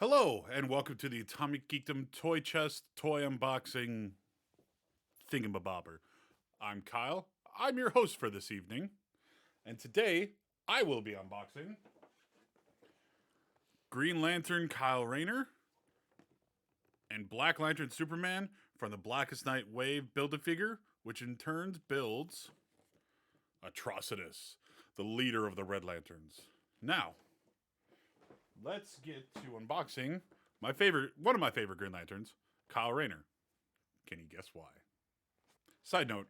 Hello, and welcome to the Atomic Geekdom Toy Chest Toy Unboxing Thingamabobber. I'm Kyle. I'm your host for this evening, and today I will be unboxing Green Lantern Kyle Rayner and Black Lantern Superman from the Blackest Night Wave Build-A-Figure, which in turn builds Atrocitus, the leader of the Red Lanterns. Now, let's get to unboxing one of my favorite Green Lanterns, Kyle Rayner. Can you guess why? Side note,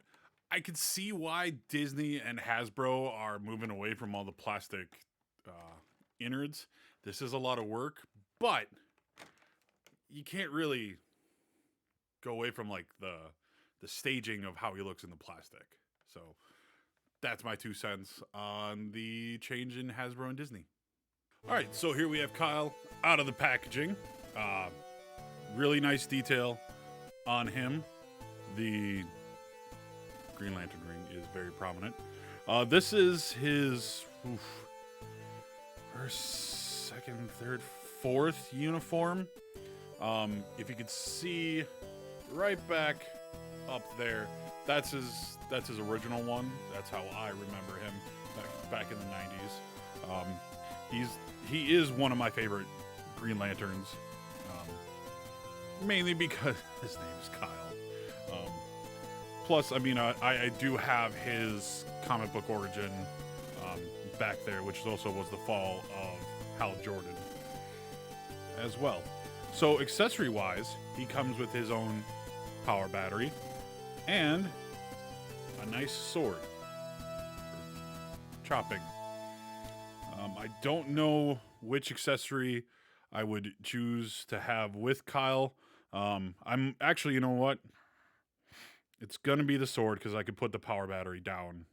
I can see why Disney and Hasbro are moving away from all the plastic innards. This is a lot of work, but you can't really go away from like the staging of how he looks in the plastic. So that's my 2 cents on the change in Hasbro and Disney. All right, so here we have Kyle out of the packaging. Really nice detail on him. The Green Lantern ring is very prominent. This is his first, second, third, fourth uniform. If you could see right back up there, that's his original one. That's how I remember him back in the 90s. He is one of my favorite Green Lanterns, mainly because his name is Kyle. Plus, I mean, I do have his comic book origin back there, which also was the fall of Hal Jordan as well. So accessory-wise, he comes with his own power battery and a nice sword for chopping. I don't know which accessory I would choose to have with Kyle. I'm actually, you know what? It's going to be the sword because I could put the power battery down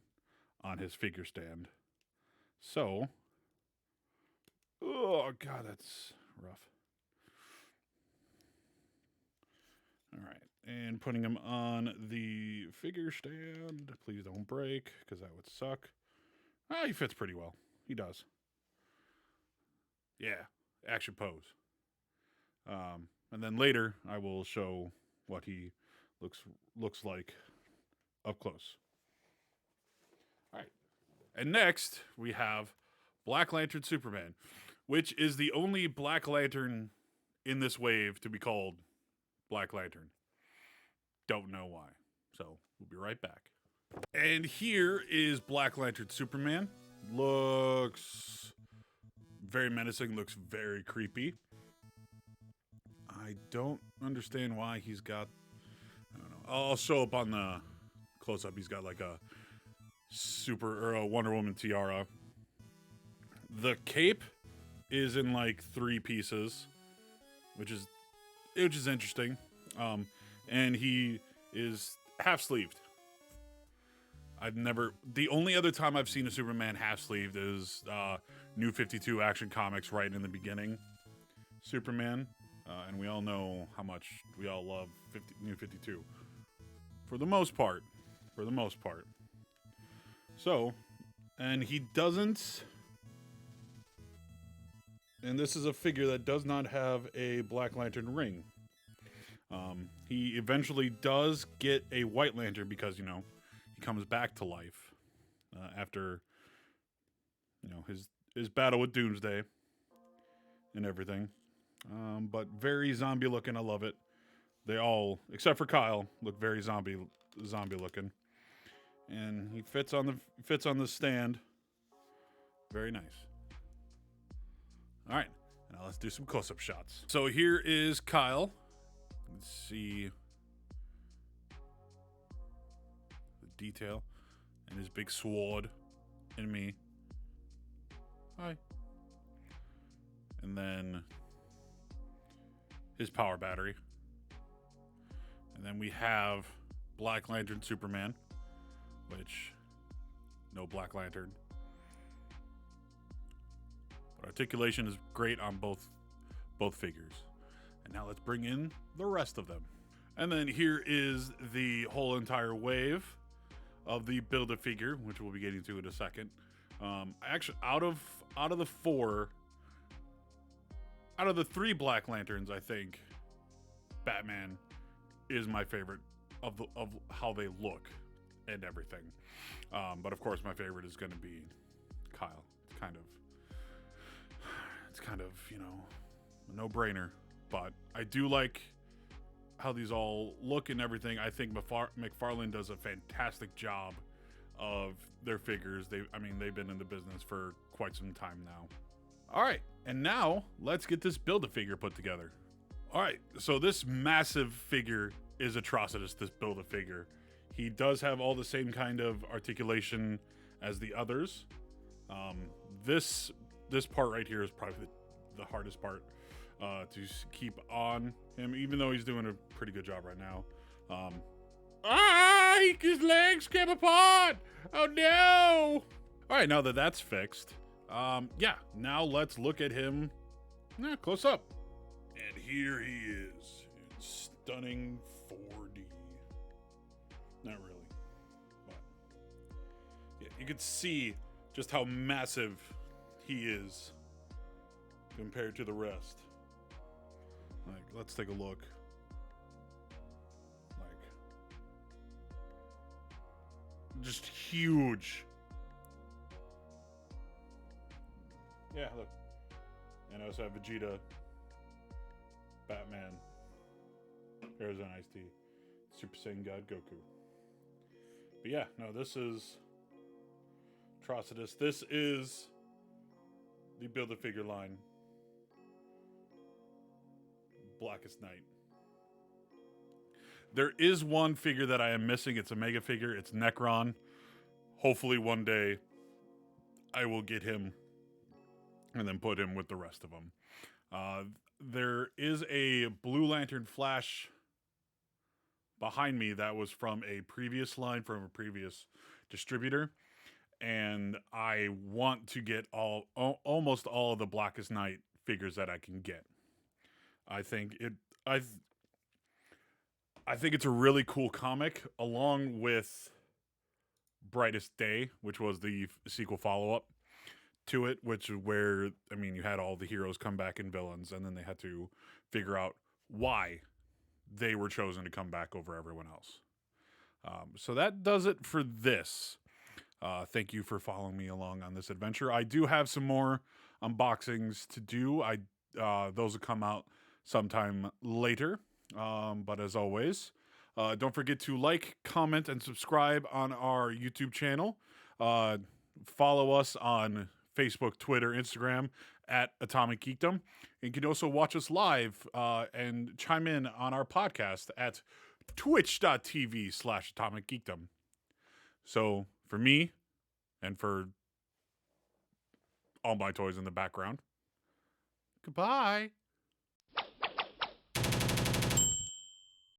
on his figure stand. So, oh god, that's rough. All right, and putting him on the figure stand. Please don't break because that would suck. He fits pretty well. He does. Yeah, action pose. And then later I will show what he looks like up close. All right. And next we have Black Lantern Superman, which is the only Black Lantern in this wave to be called Black Lantern. Don't know why. So we'll be right back. And here is Black Lantern Superman. Looks very menacing, looks very creepy. I don't understand why he's got, I don't know. I'll show up on the close up. He's got like a Wonder Woman tiara. The cape is in like 3 pieces, which is interesting. And he is half sleeved. The only other time I've seen a Superman half sleeved is New 52 Action Comics right in the beginning. Superman. And we all know how much we all love New 52. For the most part. So, and he doesn't. And this is a figure that does not have a Black Lantern ring. He eventually does get a White Lantern because, he comes back to life after, his battle with Doomsday and everything. But very zombie looking. I love it. They all, except for Kyle, look very zombie looking. And he fits on the stand. Very nice. All right, now let's do some close-up shots. So here is Kyle. Let's see the detail and his big sword and me. Hi. And then his power battery. And then we have Black Lantern Superman, which no Black Lantern. But articulation is great on both figures. And now let's bring in the rest of them. And then here is the whole entire wave of the Build-A-Figure, which we'll be getting to in a second. Actually, out of the 4, out of the 3 Black Lanterns, I think Batman is my favorite of how they look and everything. But of course, my favorite is going to be Kyle. It's kind of a no-brainer. But I do like how these all look and everything. I think McFarlane does a fantastic job of their figures. They've been in the business for quite some time now. All right, and now let's get this Build-A-Figure put together. All right, so this massive figure is Atrocitus, this Build-A-Figure. He does have all the same kind of articulation as the others. This part right here is probably the hardest part to keep on him, even though he's doing a pretty good job right now. His legs came apart! Oh no! All right, now that that's fixed, now let's look at him close up. And here he is in stunning 4D. Not really, but yeah, you can see just how massive he is compared to the rest. Like, let's take a look. Like, just huge. Yeah, look. And I also have Vegeta, Batman, Arizona Ice Tea, Super Saiyan God Goku. But yeah, no, this is Atrocitus. This is the Build-A-Figure line. Blackest Night. There is one figure that I am missing. It's a mega figure. It's Necron. Hopefully one day I will get him and then put him with the rest of them. There is a Blue Lantern Flash behind me that was from a previous line, from a previous distributor. And I want to get almost all of the Blackest Night figures that I can get. I think it's a really cool comic, along with Brightest Day, which was the sequel follow-up to it, which is where, you had all the heroes come back and villains, and then they had to figure out why they were chosen to come back over everyone else. So that does it for this. Thank you for following me along on this adventure. I do have some more unboxings to do. Those will come out sometime later. But as always, don't forget to like, comment, and subscribe on our YouTube channel. Follow us on Facebook, Twitter, Instagram at Atomic Geekdom. And you can also watch us live and chime in on our podcast at twitch.tv/Atomic Geekdom. So for me and for all my toys in the background, goodbye.